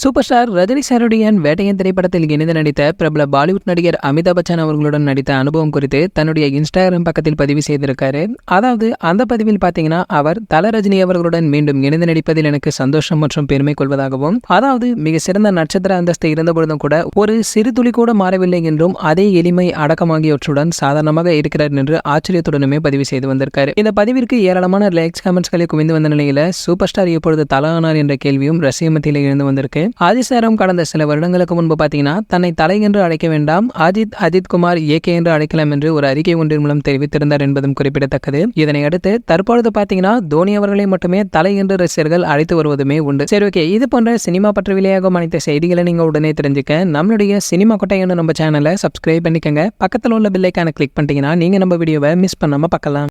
Super star Rajini சாருடைய வேட்டையன் திரைப்படத்தில் இணைந்து நடித்த பிரபல பாலிவுட் நடிகர் அமிதாப் பச்சன் அவர்களுடன் நடித்த அனுபவம் குறித்து தன்னுடைய இன்ஸ்டாகிராம் பக்கத்தில் பதிவு செய்திருக்காரு. அதாவது அந்த பதிவில் பாத்தீங்கன்னா, அவர் தல ரஜினி அவர்களுடன் மீண்டும் இணைந்து நடிப்பதில் எனக்கு சந்தோஷம் மற்றும் பெருமை கொள்வதாகவும், அதாவது மிக சிறந்த நட்சத்திர அந்தஸ்து இருந்தபொழுதும் கூட ஒரு சிறு துளி கூட மாறவில்லை என்றும், அதே எளிமை அடக்கமாகியவற்றுடன் சாதாரணமாக இருக்கிறார் என்று ஆச்சரியத்துடனுமே பதிவு செய்து வந்திருக்காரு. இந்த பதிவிற்கு ஏராளமான லைக்ஸ் கமெண்ட்ஸ்களை குவிந்து வந்த நிலையில சூப்பர் ஸ்டார் எப்பொழுது தல ஆனார் என்ற கேள்வியும் ரசிக மத்தியில் இருந்து வந்திருக்கு. ஆதிசாரம் கடந்த சில வருடங்களுக்கு முன்பு பாத்தீங்கன்னா, தன்னை தலை என்று அழைக்க வேண்டாம், அஜித் குமார் ஏகே என்று அழைக்கலாம் என்று ஒரு அறிக்கை ஒன்றின் மூலம் தெரிவித்திருந்தார் என்பதும் குறிப்பிடத்தக்கது. இதனை அடுத்து தற்பொழுது பாத்தீங்கன்னா, தோனி அவர்களை மட்டுமே தலை என்று ரசிகர்கள் அழைத்து வருவதுமே உண்டு. சரி, ஓகே, இது போன்ற சினிமா பற்றி விளையாகும் அனைத்து செய்திகளை நீங்க உடனே தெரிஞ்சுக்க நம்மளுடைய சினிமா கொட்டை நம்ம சேனலை சப்ஸ்கிரைப் பண்ணிக்கங்க. பக்கத்தில் உள்ள பெல் ஐகானை கிளிக் பண்ணிட்டீங்கன்னா நீங்க நம்ம வீடியோவை மிஸ் பண்ணாம பார்க்கலாம்.